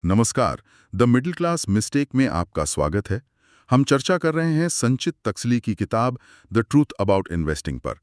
नमस्कार। The middle class mistake में आपका स्वागत है। हम चर्चा कर रहे हैं संचित तक्सली की किताब द ट्रूथ अबाउट इन्वेस्टिंग पर।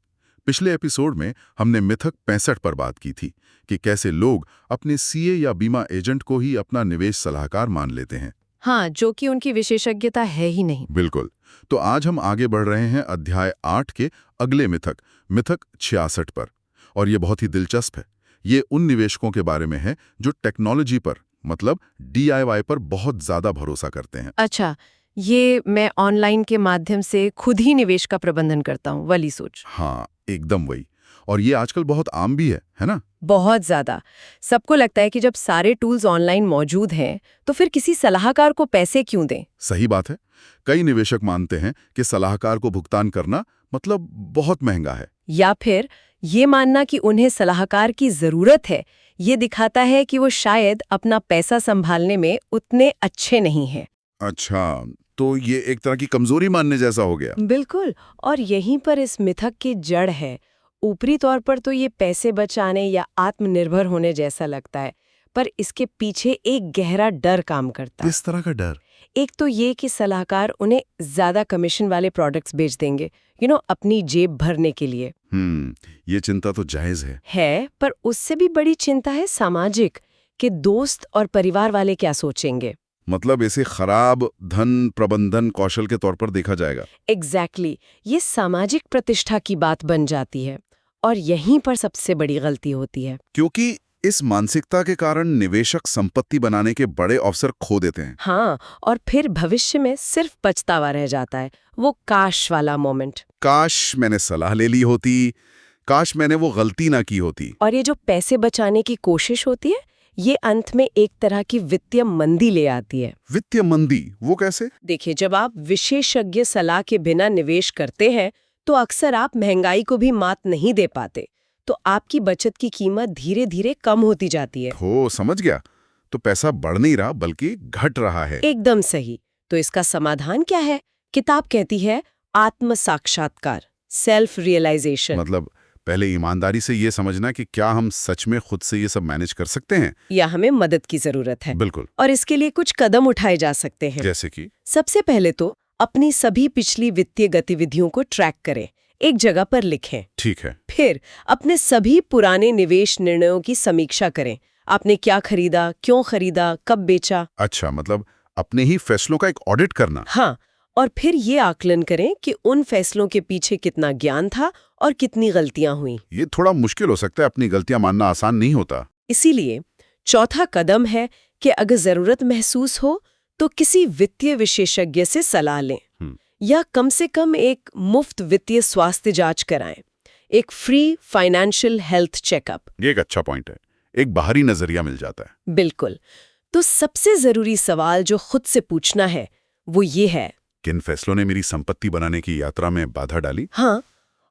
पिछले एपिसोड में हमने मिथक 65 पर बात की थी कि कैसे लोग अपने सीए या बीमा एजेंट को ही अपना निवेश सलाहकार मान लेते हैं। हाँ, जो कि उनकी विशेषज्ञता है ही नहीं। बिल्कुल। तो आज हम आगे बढ़ रहे हैं अध्याय 8 के अगले मिथक, मिथक 66 पर। और ये बहुत ही दिलचस्प है। ये उन निवेशकों के बारे में है जो टेक्नोलॉजी पर, मतलब DIY पर बहुत ज्यादा भरोसा करते हैं। अच्छा, ये मैं ऑनलाइन के माध्यम से खुद ही निवेश का प्रबंधन करता हूँ वाली सोच। हाँ, एकदम वही। और ये आजकल बहुत आम भी है ना? बहुत ज्यादा। सबको लगता है कि जब सारे टूल्स ऑनलाइन मौजूद हैं तो फिर किसी सलाहकार को पैसे क्यों दें। सही बात है। कई निवेशक मानते हैं कि सलाहकार को भुगतान करना मतलब बहुत महंगा है। या फिर ये मानना कि उन्हें सलाहकार की जरूरत है, ये दिखाता है कि वो शायद अपना पैसा संभालने में उतने अच्छे नहीं हैं। अच्छा, तो ये एक तरह की कमजोरी मानने जैसा हो गया। बिल्कुल, और यहीं पर इस मिथक की जड़ है। ऊपरी तौर पर तो ये पैसे बचाने या आत्मनिर्भर होने जैसा लगता है, पर इसके पीछे एक गहरा डर काम करता है। किस तरह का डर? एक तो ये कि सलाहकार उन्हें ज्यादा कमीशन वाले प्रोडक्ट्स बेच देंगे, अपनी जेब भरने के लिए। ये चिंता तो जायज है, पर उससे भी बड़ी चिंता है सामाजिक, कि दोस्त और परिवार वाले क्या सोचेंगे। मतलब इसे खराब धन प्रबंधन कौशल के तौर पर देखा जाएगा। एग्जैक्टली, ये सामाजिक प्रतिष्ठा की बात बन जाती है, और यहीं पर सबसे बड़ी गलती होती है। क्योंकि इस मानसिकता के कारण निवेशक संपत्ति बनाने के बड़े अवसर खो देते हैं। हाँ, और फिर भविष्य में सिर्फ पछतावा रह जाता है, वो काश वाला मोमेंट। काश मैंने सलाह ले ली होती, काश मैंने वो गलती ना की होती। और ये जो पैसे बचाने की कोशिश होती है, ये अंत में एक तरह की वित्तीय मंदी ले आती है। वित्तीय मंदी वो कैसे? देखिए, जब आप विशेषज्ञ सलाह के बिना निवेश करते हैं तो अक्सर आप महंगाई को भी मात नहीं दे पाते, तो आपकी बचत की कीमत धीरे धीरे कम होती जाती है। हो, समझ गया। तो पैसा बढ़ नहीं रहा बल्कि घट रहा है। एकदम सही। तो इसका समाधान क्या है? किताब कहती है आत्म साक्षात्कार, सेल्फ रियलाइजेशन। मतलब पहले ईमानदारी से ये समझना कि क्या हम सच में खुद से ये सब मैनेज कर सकते हैं, या हमें मदद की जरूरत है। बिल्कुल। और इसके लिए कुछ कदम उठाए जा सकते हैं। जैसे कि सबसे पहले तो अपनी सभी पिछली वित्तीय गतिविधियों को ट्रैक करें, एक जगह पर लिखें। ठीक है। फिर अपने सभी पुराने निवेश निर्णयों की समीक्षा करें। आपने क्या खरीदा, क्यों खरीदा, कब बेचा। अच्छा, मतलब अपने ही फैसलों का एक ऑडिट करना। हाँ, और फिर ये आकलन करें कि उन फैसलों के पीछे कितना ज्ञान था और कितनी गलतियां हुई। ये थोड़ा मुश्किल हो सकता है, अपनी गलतियां मानना आसान नहीं होता। इसीलिए चौथा कदम है कि अगर जरूरत महसूस हो तो किसी वित्तीय विशेषज्ञ से सलाह लें, या कम से कम एक मुफ्त वित्तीय स्वास्थ्य जांच कराएं, एक फ्री फाइनेंशियल हेल्थ चेकअप। ये एक अच्छा पॉइंट है, एक बाहरी नजरिया मिल जाता है। बिल्कुल। तो सबसे जरूरी सवाल जो खुद से पूछना है वो ये है, किन फैसलों ने मेरी संपत्ति बनाने की यात्रा में बाधा डाली? हाँ,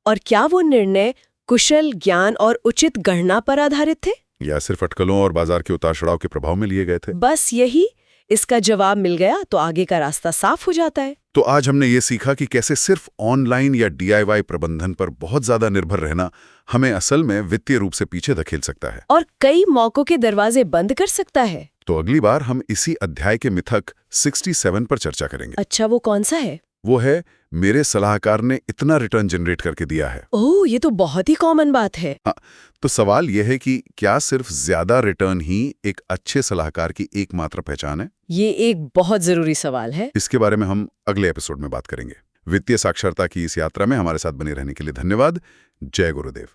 और क्या वो निर्णय कुशल ज्ञान और उचित गणना पर आधारित थे, या सिर्फ अटकलों और बाजार के उतार चढ़ाव के प्रभाव में लिए गए थे? बस यही। इसका जवाब मिल गया तो आगे का रास्ता साफ हो जाता है। तो आज हमने ये सीखा कि कैसे सिर्फ ऑनलाइन या DIY प्रबंधन पर बहुत ज्यादा निर्भर रहना हमें असल में वित्तीय रूप से पीछे धकेल सकता है और कई मौकों के दरवाजे बंद कर सकता है। तो अगली बार हम इसी अध्याय के मिथक 67 पर चर्चा करेंगे। अच्छा, वो कौन सा है? वो है, मेरे सलाहकार ने इतना रिटर्न जनरेट करके दिया है। ओह, ये तो बहुत ही कॉमन बात है। हाँ, तो सवाल यह है कि क्या सिर्फ ज्यादा रिटर्न ही एक अच्छे सलाहकार की एकमात्र पहचान है? ये एक बहुत जरूरी सवाल है। इसके बारे में हम अगले एपिसोड में बात करेंगे। वित्तीय साक्षरता की इस यात्रा में हमारे साथ बने रहने के लिए धन्यवाद। जय गुरुदेव।